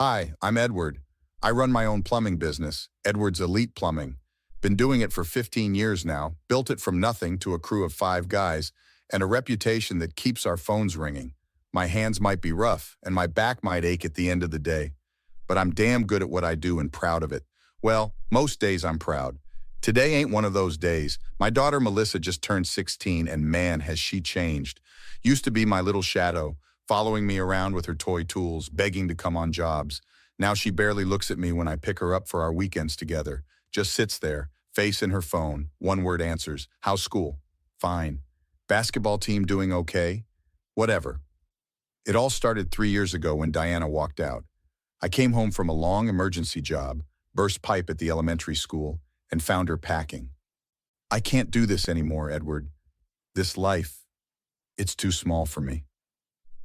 Hi, I'm Edward. I run my own plumbing business, Edward's Elite Plumbing. Been doing it for 15 years now, built it from nothing to a crew of 5 guys, and a reputation that keeps our phones ringing. My hands might be rough, and my back might ache at the end of the day, but I'm damn good at what I do and proud of it. Well, most days I'm proud. Today ain't one of those days. My daughter Melissa just turned 16, and man, has she changed. Used to be my little shadow, following me around with her toy tools, begging to come on jobs. Now she barely looks at me when I pick her up for our weekends together. Just sits there, face in her phone, one-word answers. How's school? Fine. Basketball team doing okay? Whatever. It all started 3 years ago when Diana walked out. I came home from a long emergency job, burst pipe at the elementary school, and found her packing. I can't do this anymore, Edward. This life, it's too small for me.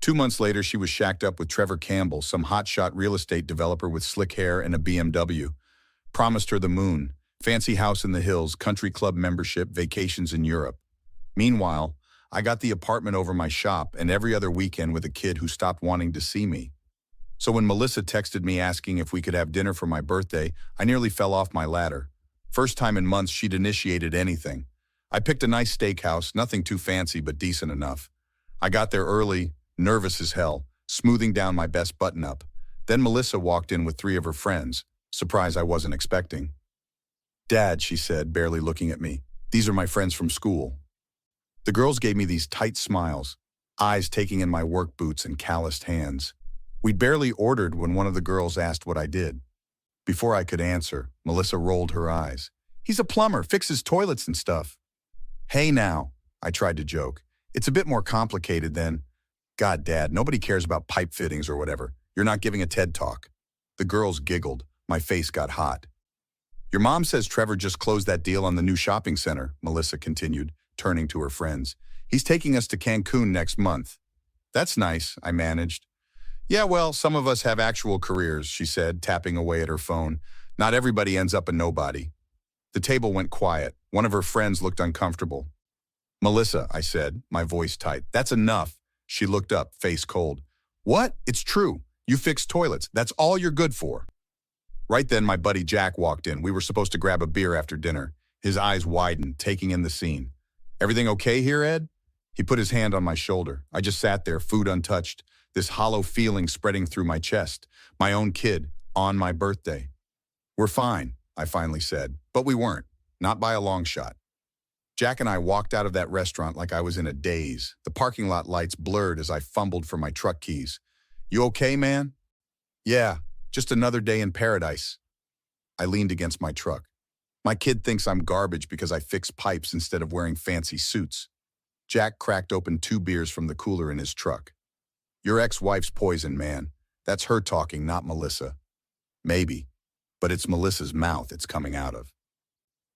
2 months later, she was shacked up with Trevor Campbell, some hotshot real estate developer with slick hair and a BMW. Promised her the moon, fancy house in the hills, country club membership, vacations in Europe. Meanwhile, I got the apartment over my shop and every other weekend with a kid who stopped wanting to see me. So when Melissa texted me asking if we could have dinner for my birthday, I nearly fell off my ladder. First time in months she'd initiated anything. I picked a nice steakhouse, nothing too fancy but decent enough. I got there early, nervous as hell, smoothing down my best button-up. Then Melissa walked in with 3 of her friends, surprise I wasn't expecting. "Dad," she said, barely looking at me, "these are my friends from school." The girls gave me these tight smiles, eyes taking in my work boots and calloused hands. We'd barely ordered when one of the girls asked what I did. Before I could answer, Melissa rolled her eyes. "He's a plumber, fixes toilets and stuff." "Hey now," I tried to joke. "It's a bit more complicated than, God, Dad, nobody cares about pipe fittings or whatever. You're not giving a TED Talk." The girls giggled. My face got hot. "Your mom says Trevor just closed that deal on the new shopping center," Melissa continued, turning to her friends. "He's taking us to Cancun next month." "That's nice," I managed. "Yeah, well, some of us have actual careers," she said, tapping away at her phone. "Not everybody ends up a nobody." The table went quiet. One of her friends looked uncomfortable. "Melissa," I said, my voice tight, "that's enough." She looked up, face cold. "What? It's true. You fix toilets. That's all you're good for." Right then, my buddy Jack walked in. We were supposed to grab a beer after dinner. His eyes widened, taking in the scene. "Everything okay here, Ed?" He put his hand on my shoulder. I just sat there, food untouched, this hollow feeling spreading through my chest. My own kid, on my birthday. "We're fine," I finally said, but we weren't. Not by a long shot. Jack and I walked out of that restaurant like I was in a daze. The parking lot lights blurred as I fumbled for my truck keys. "You okay, man?" "Yeah, just another day in paradise." I leaned against my truck. "My kid thinks I'm garbage because I fix pipes instead of wearing fancy suits." Jack cracked open 2 beers from the cooler in his truck. "Your ex-wife's poison, man. That's her talking, not Melissa." "Maybe, but it's Melissa's mouth it's coming out of."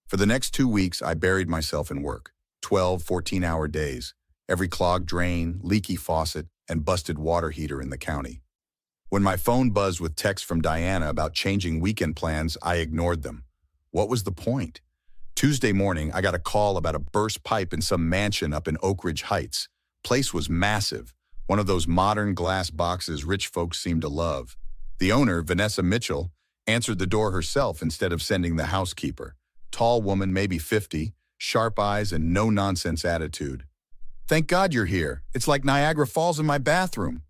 For the next 2 weeks, I buried myself in work. 12, 14-hour days. Every clogged drain, leaky faucet, and busted water heater in the county. When my phone buzzed with texts from Diana about changing weekend plans, I ignored them. What was the point? Tuesday morning, I got a call about a burst pipe in some mansion up in Oak Ridge Heights. Place was massive, one of those modern glass boxes rich folks seem to love. The owner, Vanessa Mitchell, answered the door herself instead of sending the housekeeper. Tall woman, maybe 50, sharp eyes and no-nonsense attitude. "Thank God you're here. It's like Niagara Falls in my bathroom."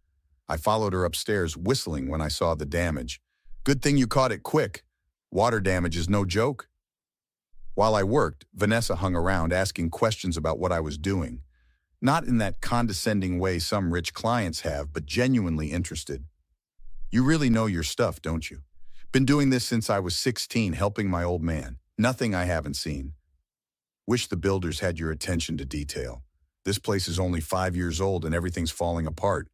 I followed her upstairs, whistling when I saw the damage. "Good thing you caught it quick. Water damage is no joke." While I worked, Vanessa hung around asking questions about what I was doing. Not in that condescending way some rich clients have, but genuinely interested. "You really know your stuff, don't you? Been doing this since I was 16, helping my old man. Nothing I haven't seen. Wish the builders had your attention to detail. This place is only 5 years old and everything's falling apart."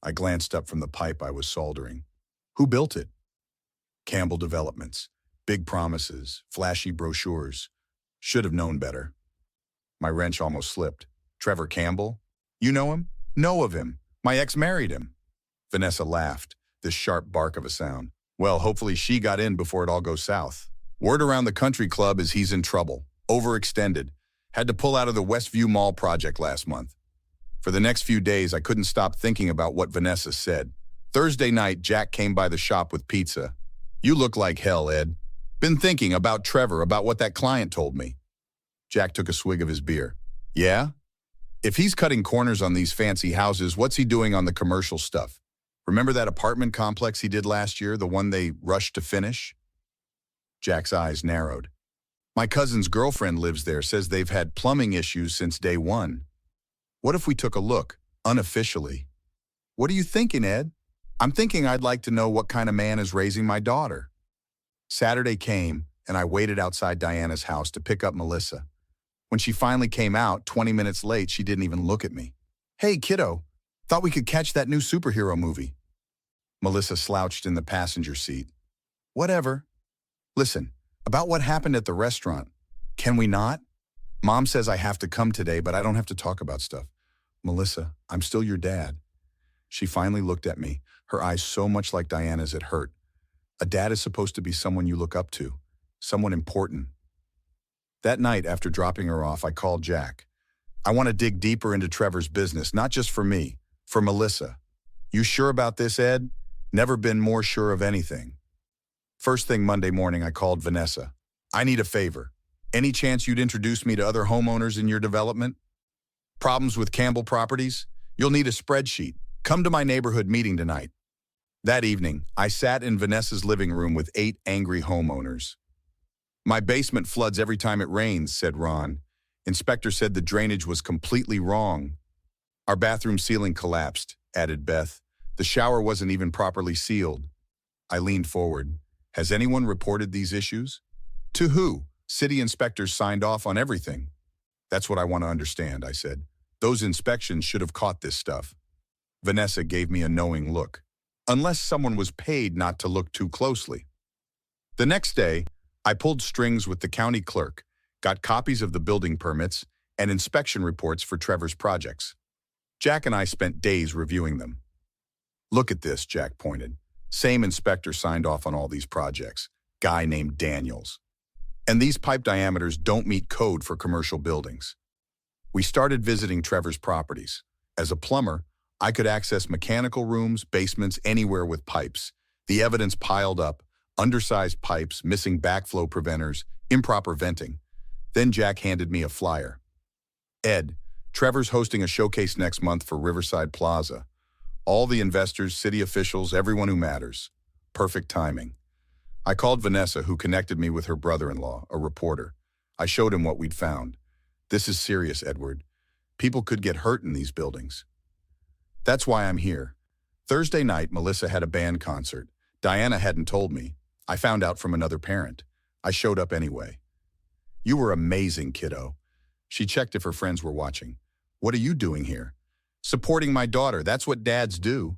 I glanced up from the pipe I was soldering. "Who built it?" "Campbell Developments. Big promises, flashy brochures. Should have known better." My wrench almost slipped. "Trevor Campbell? You know him?" "Know of him. My ex married him." Vanessa laughed, this sharp bark of a sound. "Well, hopefully she got in before it all goes south. Word around the country club is he's in trouble. Overextended. Had to pull out of the Westview Mall project last month." For the next few days, I couldn't stop thinking about what Vanessa said. Thursday night, Jack came by the shop with pizza. You look like hell, Ed. Been thinking about Trevor, about what that client told me. Jack took a swig of his beer. Yeah? If he's cutting corners on these fancy houses, what's he doing on the commercial stuff? Remember that apartment complex he did last year, the one they rushed to finish? Jack's eyes narrowed. My cousin's girlfriend lives there, says they've had plumbing issues since day one. What if we took a look, unofficially? What are you thinking, Ed? I'm thinking I'd like to know what kind of man is raising my daughter. Saturday came, and I waited outside Diana's house to pick up Melissa. When she finally came out, 20 minutes late, she didn't even look at me. Hey, kiddo, thought we could catch that new superhero movie. Melissa slouched in the passenger seat. Whatever. Listen, about what happened at the restaurant. Can we not? Mom says I have to come today, but I don't have to talk about stuff. Melissa, I'm still your dad. She finally looked at me, her eyes so much like Diana's it hurt. A dad is supposed to be someone you look up to, someone important. That night, after dropping her off, I called Jack. I want to dig deeper into Trevor's business, not just for me, for Melissa. You sure about this, Ed? Never been more sure of anything. First thing Monday morning, I called Vanessa. I need a favor. Any chance you'd introduce me to other homeowners in your development? Problems with Campbell Properties? You'll need a spreadsheet. Come to my neighborhood meeting tonight. That evening, I sat in Vanessa's living room with 8 angry homeowners. My basement floods every time it rains, said Ron. Inspector said the drainage was completely wrong. Our bathroom ceiling collapsed, added Beth. The shower wasn't even properly sealed. I leaned forward. Has anyone reported these issues? To who? City inspectors signed off on everything. That's what I want to understand, I said. Those inspections should have caught this stuff. Vanessa gave me a knowing look. Unless someone was paid not to look too closely. The next day, I pulled strings with the county clerk, got copies of the building permits and inspection reports for Trevor's projects. Jack and I spent days reviewing them. Look at this, Jack pointed. Same inspector signed off on all these projects. Guy named Daniels. And these pipe diameters don't meet code for commercial buildings. We started visiting Trevor's properties. As a plumber, I could access mechanical rooms, basements, anywhere with pipes. The evidence piled up, undersized pipes, missing backflow preventers, improper venting. Then Jack handed me a flyer. Ed, Trevor's hosting a showcase next month for Riverside Plaza. All the investors, city officials, everyone who matters. Perfect timing. I called Vanessa, who connected me with her brother-in-law, a reporter. I showed him what we'd found. This is serious, Edward. People could get hurt in these buildings. That's why I'm here. Thursday night, Melissa had a band concert. Diana hadn't told me. I found out from another parent. I showed up anyway. You were amazing, kiddo. She checked if her friends were watching. What are you doing here? Supporting my daughter. That's what dads do.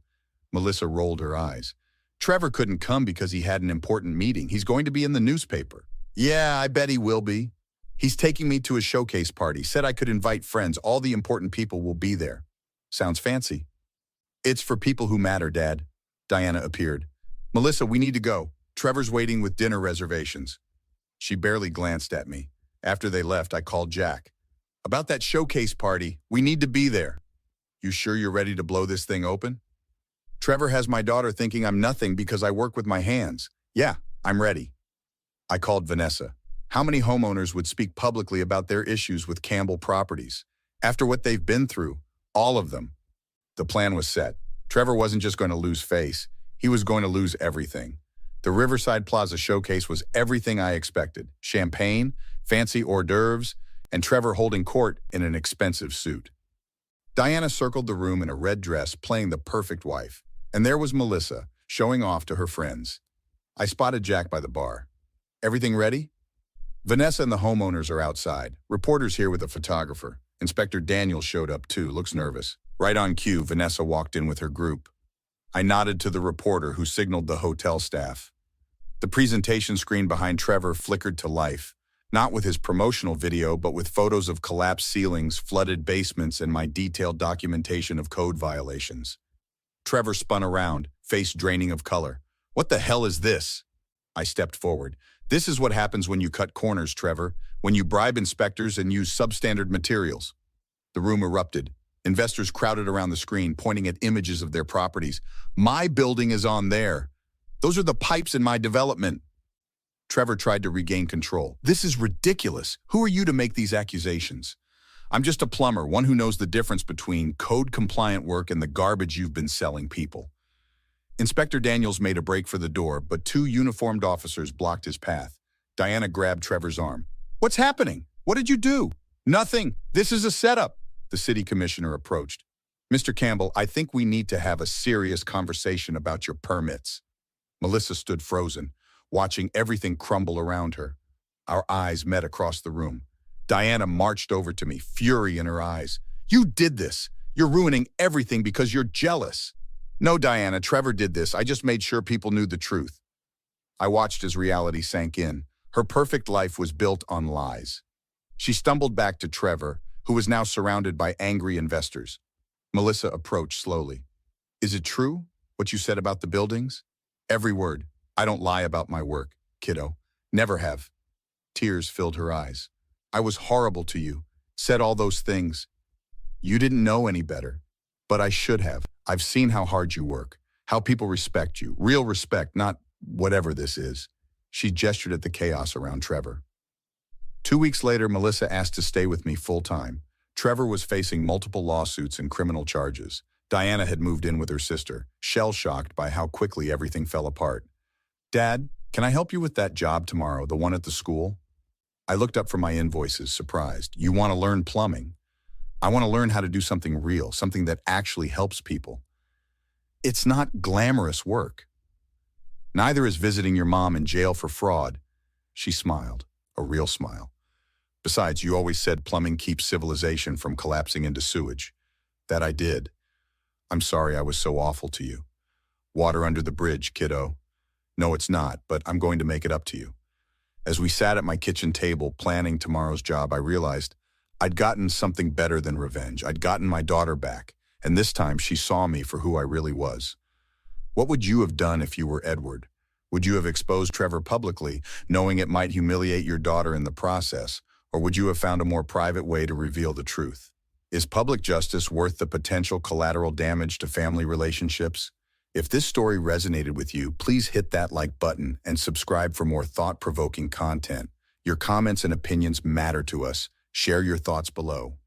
Melissa rolled her eyes. Trevor couldn't come because he had an important meeting. He's going to be in the newspaper. Yeah, I bet he will be. He's taking me to a showcase party. Said I could invite friends. All the important people will be there. Sounds fancy. It's for people who matter, Dad. Diana appeared. Melissa, we need to go. Trevor's waiting with dinner reservations. She barely glanced at me. After they left, I called Jack. About that showcase party, we need to be there. You sure you're ready to blow this thing open? Trevor has my daughter thinking I'm nothing because I work with my hands. Yeah, I'm ready. I called Vanessa. How many homeowners would speak publicly about their issues with Campbell Properties? After what they've been through, all of them. The plan was set. Trevor wasn't just going to lose face. He was going to lose everything. The Riverside Plaza showcase was everything I expected. Champagne, fancy hors d'oeuvres, and Trevor holding court in an expensive suit. Diana circled the room in a red dress, playing the perfect wife. And there was Melissa, showing off to her friends. I spotted Jack by the bar. Everything ready? Vanessa and the homeowners are outside. Reporters here with a photographer. Inspector Daniel showed up too, looks nervous. Right on cue, Vanessa walked in with her group. I nodded to the reporter who signaled the hotel staff. The presentation screen behind Trevor flickered to life, not with his promotional video, but with photos of collapsed ceilings, flooded basements, and my detailed documentation of code violations. Trevor spun around, face draining of color. What the hell is this? I stepped forward. This is what happens when you cut corners, Trevor, when you bribe inspectors and use substandard materials. The room erupted. Investors crowded around the screen, pointing at images of their properties. My building is on there. Those are the pipes in my development. Trevor tried to regain control. This is ridiculous. Who are you to make these accusations? I'm just a plumber, one who knows the difference between code-compliant work and the garbage you've been selling people. Inspector Daniels made a break for the door, but two uniformed officers blocked his path. Diana grabbed Trevor's arm. What's happening? What did you do? Nothing. This is a setup. The city commissioner approached. Mr. Campbell, I think we need to have a serious conversation about your permits. Melissa stood frozen, watching everything crumble around her. Our eyes met across the room. Diana marched over to me, fury in her eyes. You did this. You're ruining everything because you're jealous. No, Diana, Trevor did this. I just made sure people knew the truth. I watched as reality sank in. Her perfect life was built on lies. She stumbled back to Trevor, who was now surrounded by angry investors. Melissa approached slowly. Is it true, what you said about the buildings? Every word. I don't lie about my work, kiddo. Never have. Tears filled her eyes. I was horrible to you, said all those things. You didn't know any better, but I should have. I've seen how hard you work, how people respect you, real respect, not whatever this is. She gestured at the chaos around Trevor. 2 weeks later, Melissa asked to stay with me full-time. Trevor was facing multiple lawsuits and criminal charges. Diana had moved in with her sister, shell-shocked by how quickly everything fell apart. Dad, can I help you with that job tomorrow, the one at the school? I looked up from my invoices, surprised. You want to learn plumbing? I want to learn how to do something real, something that actually helps people. It's not glamorous work. Neither is visiting your mom in jail for fraud. She smiled, a real smile. Besides, you always said plumbing keeps civilization from collapsing into sewage. That I did. I'm sorry I was so awful to you. Water under the bridge, kiddo. No, it's not, but I'm going to make it up to you. As we sat at my kitchen table planning tomorrow's job, I realized I'd gotten something better than revenge. I'd gotten my daughter back, and this time she saw me for who I really was. What would you have done if you were Edward? Would you have exposed Trevor publicly, knowing it might humiliate your daughter in the process, or would you have found a more private way to reveal the truth? Is public justice worth the potential collateral damage to family relationships? If this story resonated with you, please hit that like button and subscribe for more thought-provoking content. Your comments and opinions matter to us. Share your thoughts below.